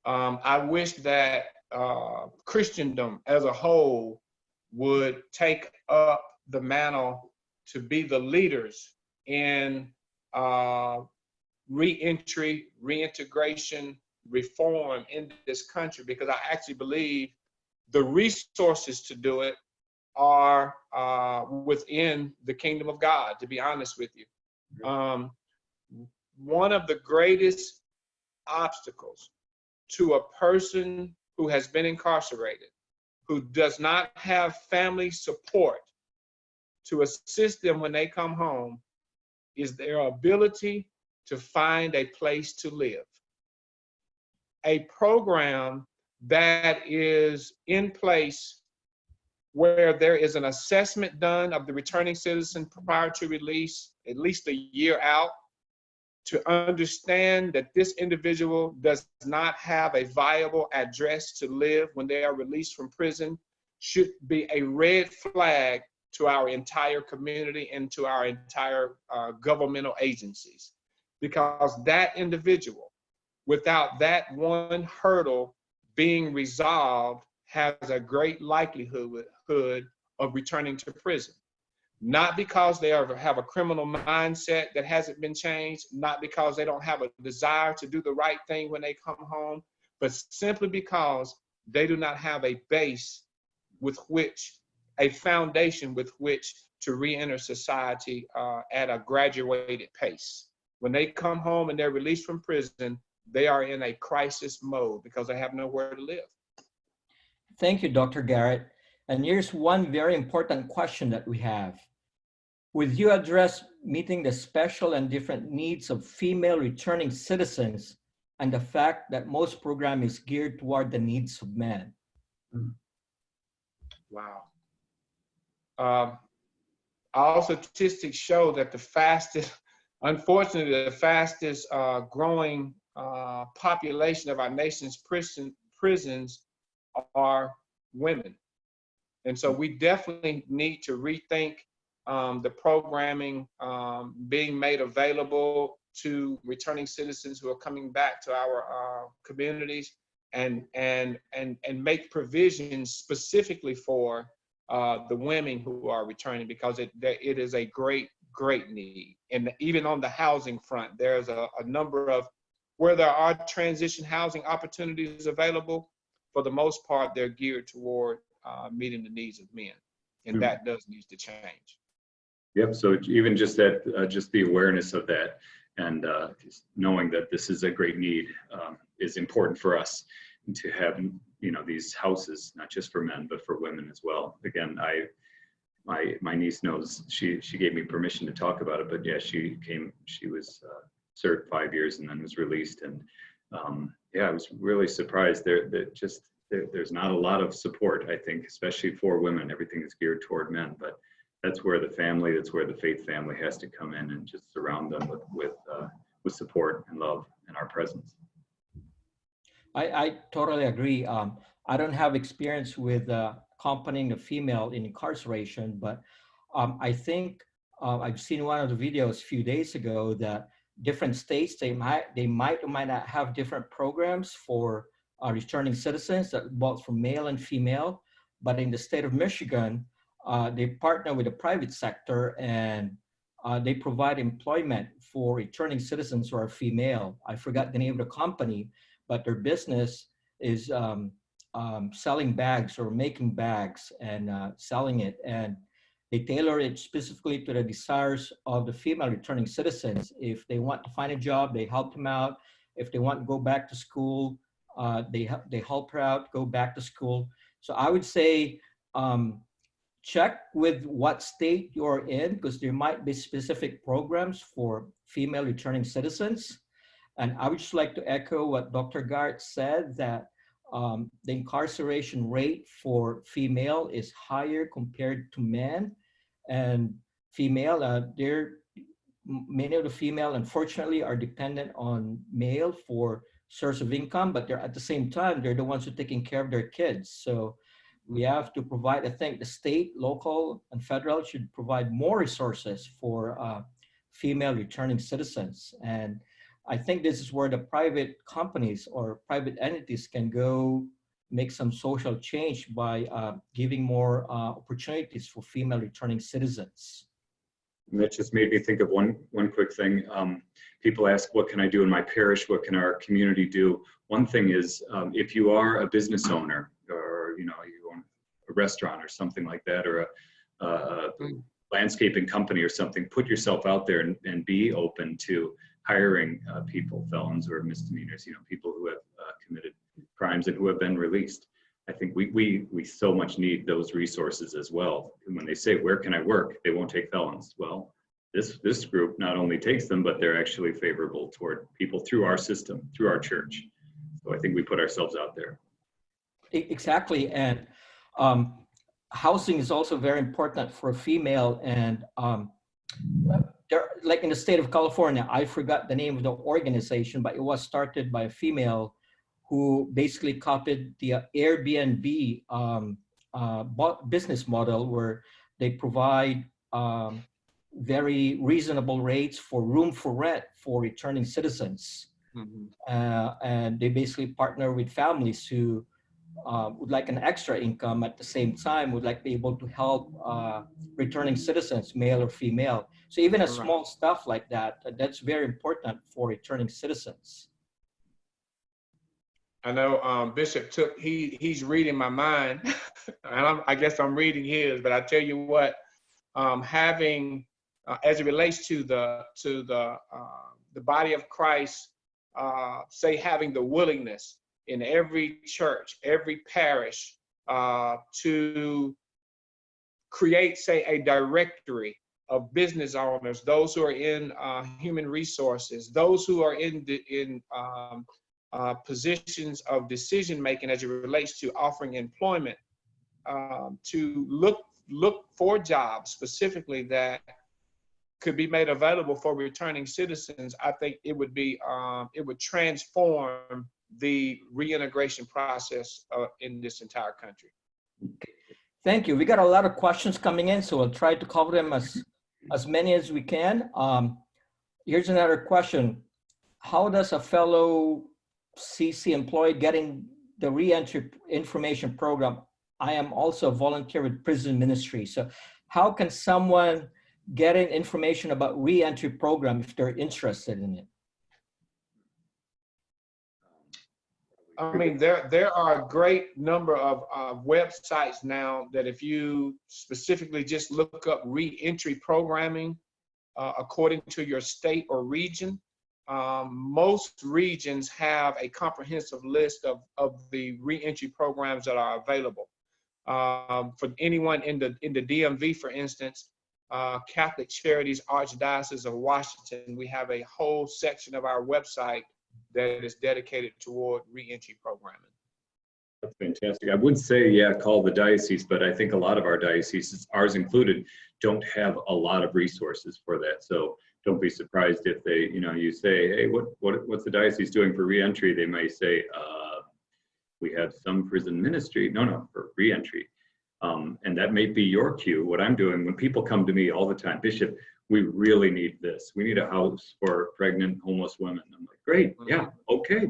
I wish that Christendom as a whole would take up the mantle to be the leaders in reentry, reintegration, reform in this country, because I actually believe the resources to do it are within the kingdom of God, to be honest with you. One of the greatest obstacles to a person who has been incarcerated, who does not have family support to assist them when they come home, is their ability to find a place to live. A program that is in place where there is an assessment done of the returning citizen prior to release, at least a year out, to understand that this individual does not have a viable address to live when they are released from prison, should be a red flag to our entire community and to our entire governmental agencies. Because that individual, without that one hurdle being resolved, has a great likelihood of returning to prison. Not because they have a criminal mindset that hasn't been changed, not because they don't have a desire to do the right thing when they come home, but simply because they do not have a base with which, a foundation with which to re-enter society at a graduated pace. when they come home and they're released from prison, they are in a crisis mode because they have nowhere to live. Thank you, Dr. Garrett. And here's one very important question that we have. Would you address meeting the special and different needs of female returning citizens and the fact that most program is geared toward the needs of men? Wow. All statistics show that the fastest, unfortunately, the fastest growing population of our nation's prisons are women. And so we definitely need to rethink the programming being made available to returning citizens who are coming back to our communities, and make provisions specifically for the women who are returning, because it is a great need. And even on the housing front, there's a number of, where there are transition housing opportunities available, for the most part, they're geared toward meeting the needs of men. And that does need to change. Yep, so even just that, just the awareness of that, and just knowing that this is a great need is important for us to have, these houses, not just for men, but for women as well. Again, my niece knows, she gave me permission to talk about it, but yeah, she was served 5 years and then was released. And yeah, I was really surprised there's not a lot of support, I think, especially for women. Everything is geared toward men, but that's where the faith family has to come in and just surround them with support and love and our presence. I totally agree. I don't have experience with accompanying a female in incarceration, but I think I've seen one of the videos a few days ago that different states, they might or might not have different programs for returning citizens, that both for male and female. But in the state of Michigan, they partner with the private sector, and they provide employment for returning citizens who are female. I forgot the name of the company, but their business is selling bags or making bags and selling it. And they tailor it specifically to the desires of the female returning citizens. If they want to find a job, they help them out. If they want to go back to school, they help her out, go back to school. So I would say, check with what state you're in, because there might be specific programs for female returning citizens. And I would just like to echo what Dr. Garrett said, that the incarceration rate for female is higher compared to men. And female, many of the female, unfortunately, are dependent on male for source of income, but they're at the same time, they're the ones who are taking care of their kids. So we have to provide, I think the state, local, and federal should provide more resources for female returning citizens. And I think this is where the private companies or private entities can go make some social change by giving more opportunities for female returning citizens. And that just made me think of one quick thing. People ask, what can I do in my parish? What can our community do? One thing is, if you are a business owner, or you own a restaurant or something like that, or a landscaping company or something, put yourself out there and be open to hiring people, felons or misdemeanors, people who have committed crimes and who have been released. I think we so much need those resources as well. And when they say, where can I work? They won't take felons. Well, this group not only takes them, but they're actually favorable toward people through our system, through our church. So I think we put ourselves out there. Exactly. And housing is also very important for a female. And like in the state of California, I forgot the name of the organization, but it was started by a female who basically copied the Airbnb business model, where they provide very reasonable rates for room for rent for returning citizens. And they basically partner with families who would like an extra income, at the same time would like to be able to help returning citizens, male or female. So even a small stuff like that, that's very important for returning citizens. I know Bishop he's reading my mind, and I guess I'm reading his. But I tell you what, having as it relates to the the body of Christ, say, having the willingness in every church, every parish, to create, say, a directory of business owners, those who are in human resources, those who are in positions of decision making as it relates to offering employment, to look for jobs specifically that could be made available for returning citizens. I think it would be it would transform the reintegration process in this entire country. Thank you. We got a lot of questions coming in, so we'll try to cover them as many as we can. Here's another question. How does a fellow CC employee getting the reentry information program? I am also a volunteer with prison ministry. So how can someone get information about reentry program if they're interested in it? I mean, there are a great number of websites now that if you specifically just look up reentry programming according to your state or region, most regions have a comprehensive list of the reentry programs that are available. For anyone in the DMV, for instance, Catholic Charities Archdiocese of Washington, we have a whole section of our website that is dedicated toward reentry programming. That's fantastic. I would say, yeah, call the diocese, but I think a lot of our dioceses, ours included, don't have a lot of resources for that. So don't be surprised if they, you say, hey, what's the diocese doing for reentry? They might say, we have some prison ministry. No, for reentry. And that may be your cue. What I'm doing when people come to me all the time, Bishop, we really need this. We need a house for pregnant homeless women. I'm like, great, yeah, okay,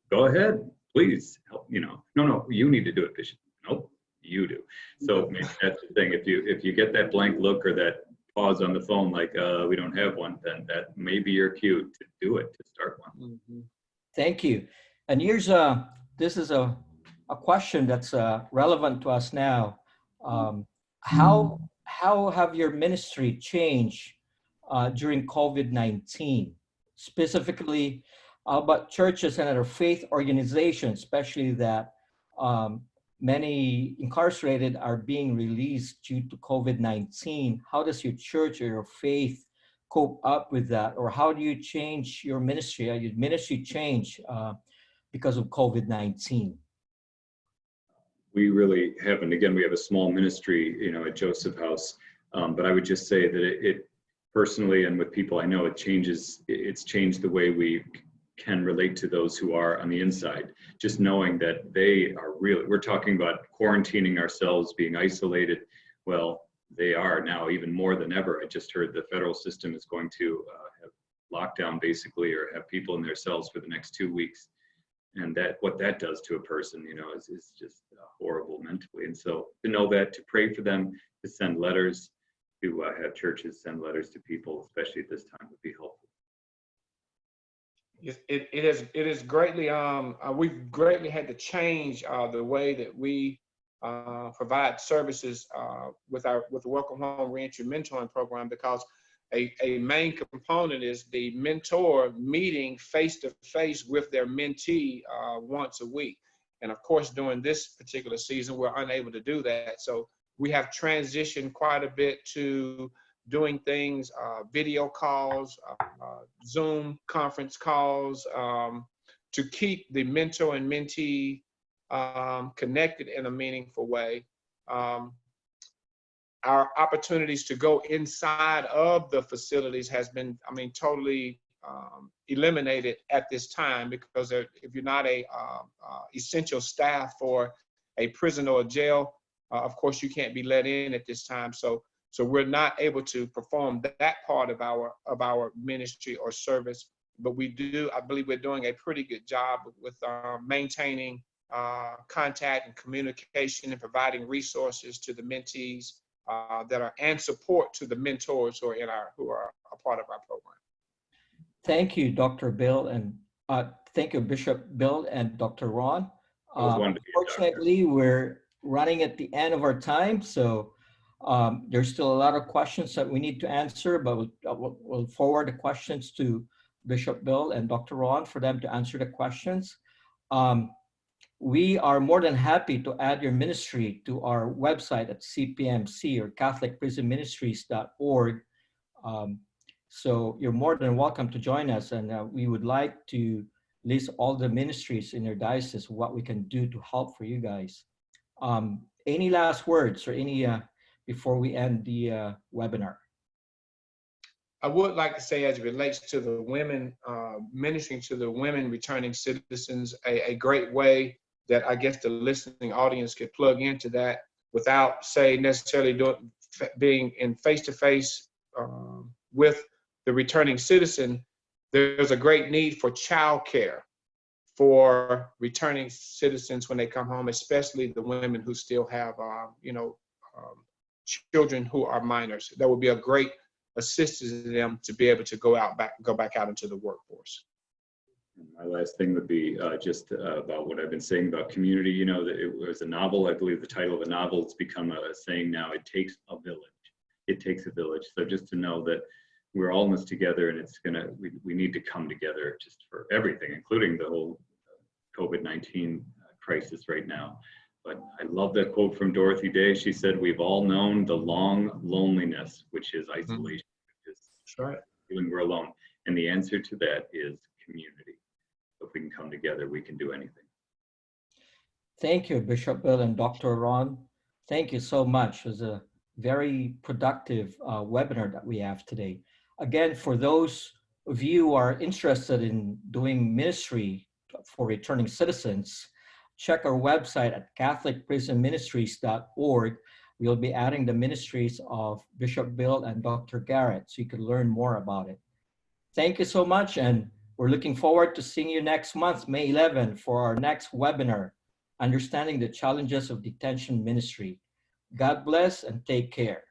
go ahead, please help. No, you need to do it, Bishop. Nope, you do. So maybe that's the thing. If you get that blank look or that pause on the phone, like we don't have one, then that may be your cue to do it, to start one. Mm-hmm. Thank you. And here's this is a question that's relevant to us now. How have your ministry changed during COVID-19, specifically about churches and other faith organizations, especially that many incarcerated are being released due to COVID-19? How does your church or your faith cope up with that? Or how do you change your ministry? How your ministry change because of COVID-19? We really haven't. Again, we have a small ministry, at Joseph House. But I would just say that it personally and with people I know, it's changed the way we can relate to those who are on the inside. Just knowing that they are we're talking about quarantining ourselves, being isolated. Well, they are now even more than ever. I just heard the federal system is going to have lockdown basically, or have people in their cells for the next 2 weeks. And what that does to a person, is just horrible mentally. And so to know that, to pray for them, to send letters, to have churches send letters to people, especially at this time, would be helpful. Yes, it is greatly. We've greatly had to change the way that we provide services with the Welcome Home Reentry Mentoring Program, because a main component is the mentor meeting face-to-face with their mentee once a week. And of course, during this particular season, we're unable to do that. So we have transitioned quite a bit to doing things, video calls, Zoom conference calls, to keep the mentor and mentee connected in a meaningful way. Our opportunities to go inside of the facilities has been, totally eliminated at this time, because if you're not a essential staff for a prison or a jail, of course you can't be let in at this time. So we're not able to perform that part of our ministry or service, but I believe we're doing a pretty good job with maintaining contact and communication and providing resources to the mentees and support to the mentors who are a part of our program. Thank you, Dr. Bill, and thank you, Bishop Bill and Dr. Ron. Unfortunately, we're running at the end of our time, so there's still a lot of questions that we need to answer, but we'll forward the questions to Bishop Bill and Dr. Ron for them to answer the questions. We are more than happy to add your ministry to our website at CPMC or CatholicPrisonMinistries.org. So you're more than welcome to join us, and we would like to list all the ministries in your diocese, what we can do to help for you guys. Any last words or any before we end the webinar? I would like to say, as it relates to the women, ministering to the women returning citizens, a great way that I guess the listening audience could plug into that without, say, necessarily being in face-to-face with the returning citizen. There's a great need for childcare for returning citizens when they come home, especially the women who still have, children who are minors. That would be a great assistance to them to be able to go back out into the workforce. My last thing would be just about what I've been saying about community. You know, that it was a novel. I believe the title of the novel, it's become a saying now, it takes a village. It takes a village. So just to know that we're all in this together, and we need to come together just for everything, including the whole COVID-19 crisis right now. But I love that quote from Dorothy Day. She said, "We've all known the long loneliness, which is isolation, which is feeling we're alone." And the answer to that is community. If we can come together, we can do anything. Thank you, Bishop Bill and Dr. Ron. Thank you so much. It was a very productive webinar that we have today. Again, for those of you who are interested in doing ministry for returning citizens, check our website at CatholicPrisonMinistries.org. We'll be adding the ministries of Bishop Bill and Dr. Garrett so you can learn more about it. Thank you so much, and we're looking forward to seeing you next month, May 11, for our next webinar, Understanding the Challenges of Detention Ministry. God bless and take care.